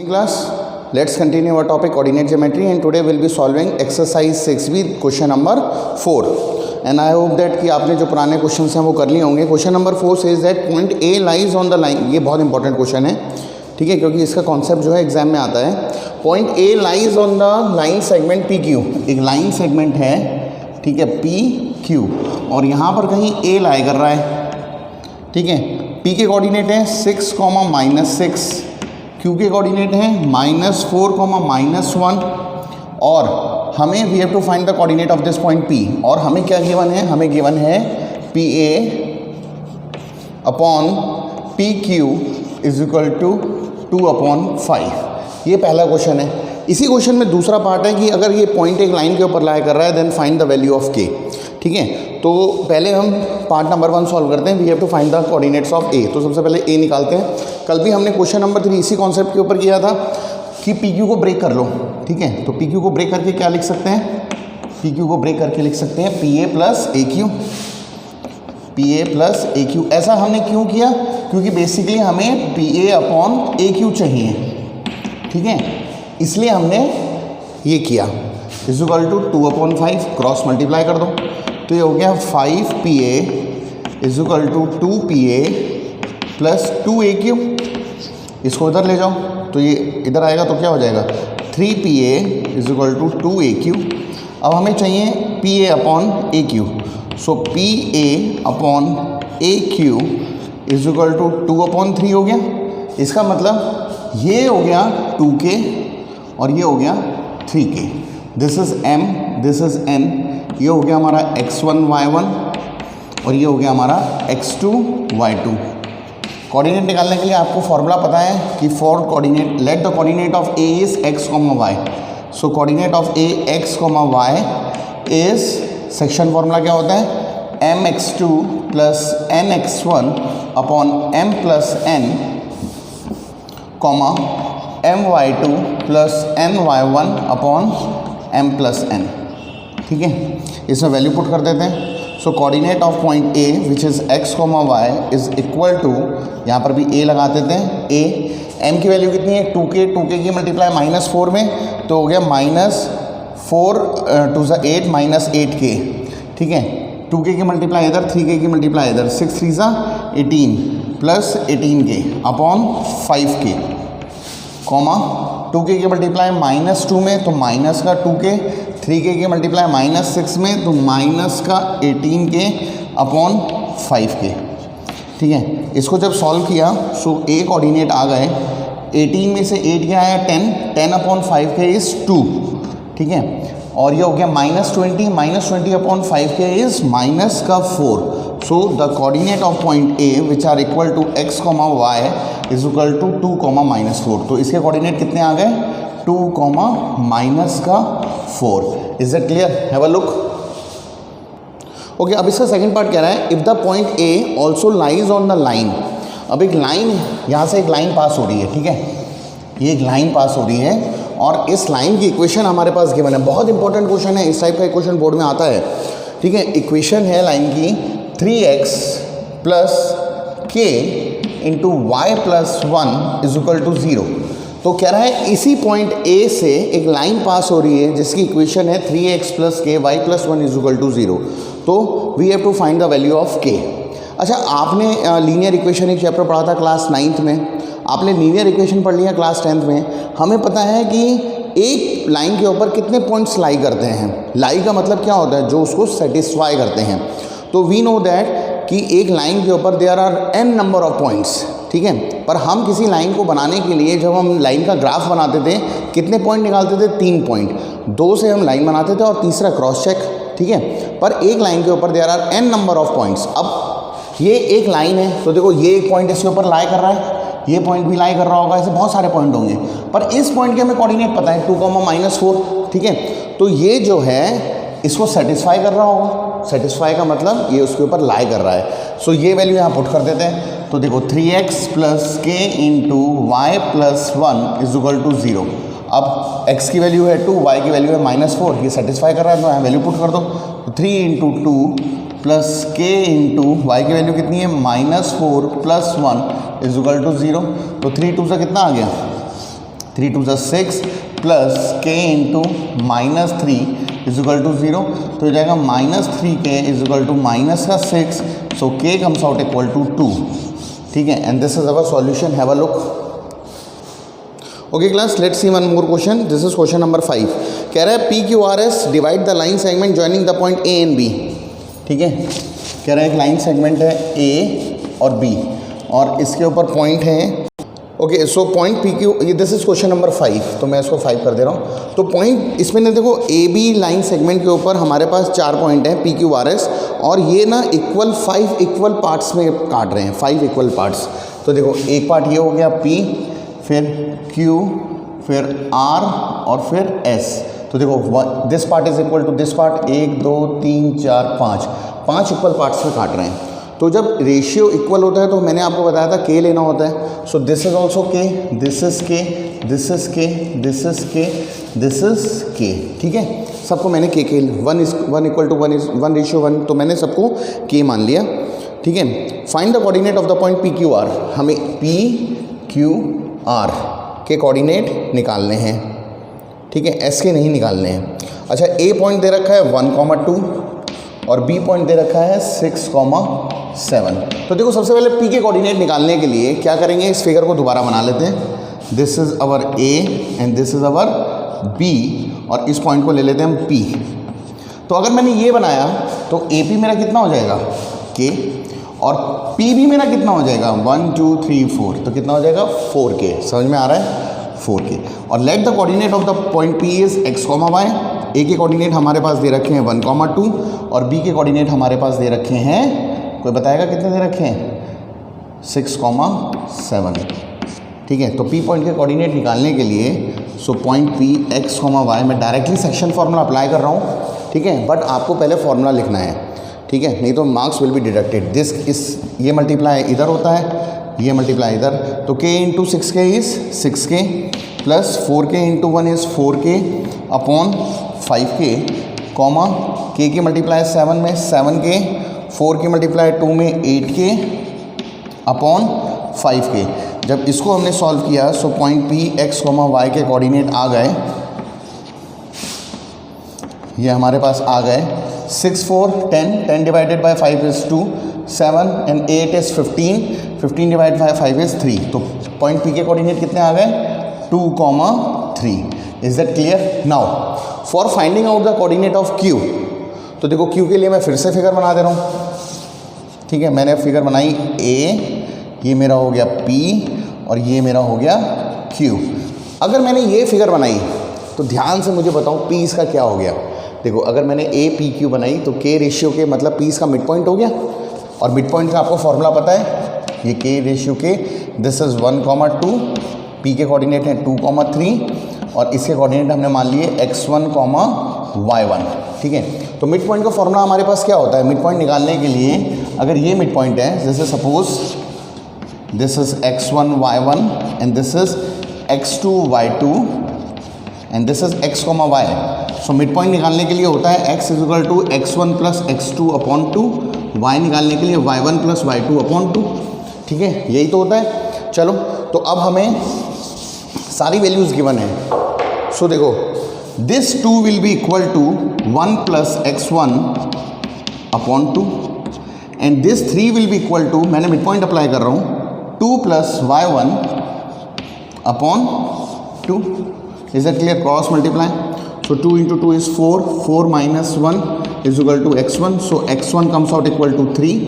Class, let's continue our topic coordinate geometry and today we'll be solving exercise 6b question number 4 and I hope that कि आपने जो पुराने questions हैं वो कर लिए होंगे। Question number 4 says that point A lies on the line, ये बहुत इंपॉर्टेंट क्वेश्चन है, ठीक है, क्योंकि इसका कॉन्सेप्ट जो है एग्जाम में आता है। Point A lies on the line segment PQ, एक लाइन सेगमेंट है, ठीक है, PQ, और यहाँ पर कहीं A लाई कर रहा है, ठीक है। P के कोऑर्डिनेट है 6, -6, Q के कोऑर्डिनेट है -4, -1 और हमें we have to find the coordinate of this point P और हमें क्या गिवन है, हमें गिवन है PA upon PQ is equal to 2/5। ये पहला क्वेश्चन है। इसी क्वेश्चन में दूसरा पार्ट है कि अगर ये पॉइंट एक लाइन के ऊपर लाई कर रहा है then find the value of K, ठीक है। तो पहले हम पार्ट नंबर 1 सॉल्व करते हैं। We have to find the coordinates of A। तो सबसे पहले A निकालते हैं। कल भी हमने क्वेश्चन नंबर 3 इसी कॉन्सेप्ट के ऊपर किया था कि PQ को ब्रेक कर लो, ठीक है। तो PQ को ब्रेक करके क्या लिख सकते हैं, PQ को ब्रेक करके लिख सकते हैं PA plus AQ, PA plus AQ। ऐसा हमने क्यों किया, क्योंकि बेसिकली हमें PA अपॉन AQ चाहिए, ठीक है, इसलिए हमने ये किया। Is equal to 2/5, cross multiply कर दो तो ये हो गया 5PA is equal to 2PA plus 2AQ। इसको इधर ले जाओ तो ये इधर आएगा तो क्या हो जाएगा 3PA is equal to 2AQ। अब हमें चाहिए PA upon AQ, so PA upon AQ is equal to 2/3 हो गया। इसका मतलब ये हो गया 2K और ये हो गया 3K। This is M, this is N। ये हो गया हमारा x1 y1 और ये हो गया हमारा x2 y2। कोऑर्डिनेट निकालने के लिए आपको फॉर्मूला पता है कि for coordinate let the coordinate of A is x, y। So coordinate of A x, y is, section formula क्या होता है, mx2 plus nx1 upon m plus n, my2 plus ny1 upon m plus n, ठीक है। इसमें value put कर देते हैं। So coordinate of point A which is x, y is equal to, यहाँ पर भी A लगा देते हैं, A। m की वैल्यू कितनी है 2K, 2K की मल्टीप्लाई -4 में तो हो गया -4 2 ज़ा 8 -8K, ठीक है। 2K की मल्टीप्लाई इधर, 3K की मल्टीप्लाई इधर, 6 3 ज़ा 18 plus 18K upon 5K, 2K की मल्टीप्लाई -2 में तो माइनस का 2K, 3K की मल्टीप्लाई -6 में तो माइनस का 18K अपॉन 5K, ठीक है। इसको जब सॉल्व किया सो A कोऑर्डिनेट आ गए, 18 में से 8 क्या आया 10, 10 अपॉन 5K इज़ 2, ठीक है। और ये हो गया -20 अपॉन 5K इज़ माइनस का 4। So the coordinate of point A which are equal to x, y is equal to 2, -4। तो इसके कोऑर्डिनेट कितने आ गए 2, -4। Is it clear? Have a look. Okay, अब इसका सेकंड पार्ट कह रहा है if the point A also lies on the line. अब एक लाइन, यहाँ से एक लाइन पास हो रही है, ठीक है, ये एक लाइन पास हो रही है और इस लाइन की इक्वेशन हमारे पास गिवन है। बहुत इंपॉर्टेंट क्वेश्चन है, इस टाइप का इक्वेशन बोर्ड में आता है, ठीक है। इक्वेशन है लाइन की 3x plus k into y plus 1 is equal to 0। तो कह रहा है इसी पॉइंट A से एक लाइन पास हो रही है जिसकी इक्वेशन है 3x plus k y plus 1 is equal to 0। तो we have to find the value of k। अच्छा, आपने लीनियर इक्वेशन एक चैप्टर पढ़ा था क्लास 9th में, आपने लीनियर इक्वेशन पढ़ लिया क्लास 10th में। हमें पता है कि एक लाइन के ऊपर कितने पॉइंट्स लाई करते हैं। लाई का मतलब क्या होता है, जो उसको सेटिस्फाई करते हैं। तो वी नो दैट कि एक लाइन के ऊपर there are n number of points, ठीक है। पर हम किसी लाइन को बनाने के लिए जब हम लाइन का ग्राफ बनाते थे कितने पॉइंट निकालते थे, 3 पॉइंट। 2 से हम लाइन बनाते थे और तीसरा क्रॉस चेक, ठीक है। पर एक लाइन के ऊपर there are n number of points. अब ये एक लाइन है तो देखो ये एक पॉइंट इसके ऊपर लाई कर रहा है, ये पॉइंट भी लाई कर रहा होगा, ऐसे बहुत सारे पॉइंट होंगे। पर इस पॉइंट के हमें कोऑर्डिनेट पता है 2, -4, ठीक है। तो ये जो है इसको सेटिस्फाई कर रहा होगा। सेटिस्फाई का मतलब ये उसके ऊपर लाई कर रहा है। सो ये वैल्यू यहाँ पुट कर देते हैं। तो देखो 3x plus k into y plus 1 is equal to 0। अब x की वैल्यू है 2, y की वैल्यू है -4, ये सेटिस्फाई कर रहा है तो यहाँ वैल्यू पुट कर दो। तो 3 इंटू 2 प्लस के इंटू वाई की वैल्यू कितनी है -4 प्लस 1 इज इक्वल टू 0। तो 3 2 से कितना आ गया 3 2 ज़ा 6 प्लस के इंटू -3 इज इक्वल टू 0, तो हो जाएगा -3k is equal to minus का 6, so k comes out equal to 2, ठीक है। And this is our solution, have a look. Okay class, let's see one more question. This is question number 5। कह रहा है PQRS divide the line segment joining the point A and B, ठीक है। कह रहा है एक लाइन सेगमेंट है A और B और इसके ऊपर पॉइंट है। ओके, सो पॉइंट PQ, ये दिस इज क्वेश्चन नंबर 5, तो मैं इसको 5 कर दे रहा हूँ। तो पॉइंट इसमें ना देखो, AB लाइन सेगमेंट के ऊपर हमारे पास 4 पॉइंट हैं PQRS, और ये ना 5 इक्वल पार्ट्स में काट रहे हैं, 5 इक्वल पार्ट्स। तो देखो एक पार्ट ये हो गया P, फिर Q, फिर R और फिर S। तो देखो this part is equal to this part, 1 2 3 4 5 equal parts में काट रहे हैं। तो जब रेशियो इक्वल होता है तो मैंने आपको बताया था K लेना होता है। So this is also K, this is K, this is K, this is K, this is K, ठीक है। सबको मैंने K 1 इक्वल टू 1 रेशियो 1, तो मैंने सबको K मान लिया, ठीक है। Find the coordinate of the point PQR, हमें PQR के कोऑर्डिनेट निकालने हैं, ठीक है, S के नहीं निकालने हैं। अच्छा, A पॉइंट दे रखा है 1,2 और B पॉइंट दे रखा है 6,7। तो देखो सबसे पहले P के कोऑर्डिनेट निकालने के लिए क्या करेंगे, इस फिगर को दोबारा बना लेते हैं। This is our A and this is our B, और इस पॉइंट को ले लेते हैं हम P। तो अगर मैंने ये बनाया तो AP मेरा कितना हो जाएगा K, और PB मेरा कितना हो जाएगा 1 2 3 4, तो कितना हो जाएगा 4K। समझ में आ रहा है, 4K। और late the coordinate of the point P is x, y। A के कोऑर्डिनेट हमारे पास दे रखे हैं 1,2 और B के कोऑर्डिनेट हमारे पास दे रखे हैं, कोई बताएगा कितने दे रखे हैं, 6,7, ठीक है। तो P पॉइंट के कोऑर्डिनेट निकालने के लिए so point P x, y, मैं डायरेक्टली सेक्शन फार्मूला अप्लाई कर रहा हूँ, ठीक है, बट आपको पहले फार्मूला लिखना है, ठीक है, नहीं तो मार्क्स विल बी डिडक्टेड। ये मल्टीप्लाई इधर होता है, ये मल्टीप्लाई इधर, तो K into 6K is 6K plus 4K into 1 is 4K upon 5K, comma K की मल्टीप्लाई 7 में 7K, 4 की मल्टीप्लाई 2 में 8K अपॉन 5K। जब इसको हमने सॉल्व किया so point P x, y के कोऑर्डिनेट आ गए, ये हमारे पास आ गए 6 4 10 divided by 5 is 2, 7 and 8 is 15 divided by 5 is 3। तो पॉइंट P के कोऑर्डिनेट कितने आ गए 2,3। Is that clear? Now for finding out the coordinate of Q, तो देखो Q के लिए मैं फिर से फिगर बना दे रहा हूँ, ठीक है। मैंने फिगर बनाई A, ये मेरा हो गया P और ये मेरा हो गया Q। अगर मैंने ये फिगर बनाई तो ध्यान से मुझे बताओ P इसका क्या हो गया। देखो अगर मैंने APQ बनाई तो K रेशियो के मतलब P इसका मिड पॉइंट हो गया, और मिड पॉइंट का आपको फॉर्मूला पता है, ये K रेशियो के, दिस इज 1,2, P के कोऑर्डिनेट हैं 2,3 और इसके कोऑर्डिनेट हमने मान लिए x1, y1, ठीक है। तो मिड पॉइंट का फॉर्मूला हमारे पास क्या होता है, मिड पॉइंट निकालने के लिए अगर ये मिड पॉइंट है, जैसे suppose this is x1 y1 and this is x2 y2 and this is x, y। So mid point निकालने के लिए होता है x is equal to x1 plus x2 upon 2, y निकालने के लिए y1 प्लस y2 अपॉन 2, ठीक है, यही तो होता है। चलो तो अब हमें सारी वैल्यूज़ गिवन है। सो देखो this 2 will be equal to 1 plus x1 upon 2 and this 3 will be equal to, मैंने मिड पॉइंट अप्लाई कर रहा हूँ, 2 plus y1 upon 2। Is that clear? Cross multiply, so 2 into 2 is 4, 4 minus 1 is equal to x1, so x1 comes out equal to 3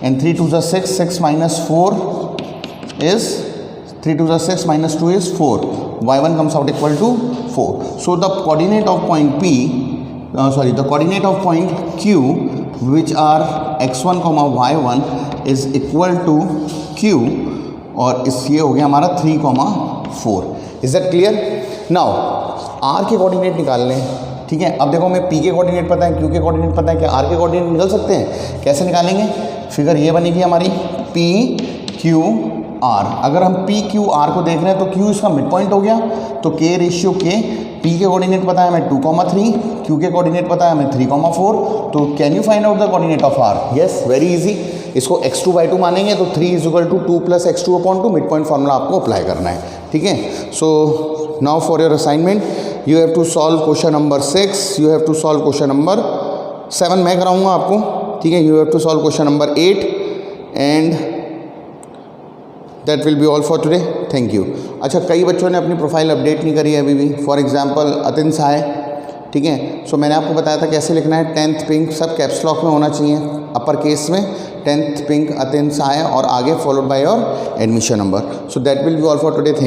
and 3 2 6, 6 minus 4 is 3 2 6 minus 2 is 4, y1 comes out equal to 4. So the coordinate of point P, the coordinate of point Q which are x1, y1 is equal to Q, और इस ये हो गया हमारा 3, 4। Is that clear? Now R के coordinate निकालने हैं, ठीक है। अब देखो हमें P के कोऑर्डिनेट पता है, Q के कोऑर्डिनेट पता है, क्या R के कोऑर्डिनेट निकल सकते हैं? कैसे निकालेंगे? फिगर ये बनेगी हमारी P Q R। अगर हम P Q R को देख रहे हैं तो Q इसका मिड पॉइंट हो गया, तो K रेशियो K, P के कोऑर्डिनेट पता है हमें 2,3, Q के कोऑर्डिनेट पता है हमें 3,4। तो can you find out the coordinate of R? Yes, very easy. इसको x2/2 मानेंगे तो 3 = 2 + x2/2 मिड पॉइंट फार्मूला आपको अप्लाई करना है, ठीक है। So now for your assignment you have to solve question number 6, you have to solve question number 7 मैं कराऊंगा आपको, ठीक है। You have to solve question number 8 and that will be all for today, thank you. अच्छा, कई बच्चों ने अपनी प्रोफाइल अपडेट नहीं करी है अभी भी, फॉर एग्जांपल अतिन साय, ठीक है। सो मैंने आपको बताया था कैसे लिखना है, 10th पिंक सब कैप्स लॉक में होना चाहिए, अपर केस में 10th पिंक अतिन साय और आगे followed by your admission number. So that will be all for today, thank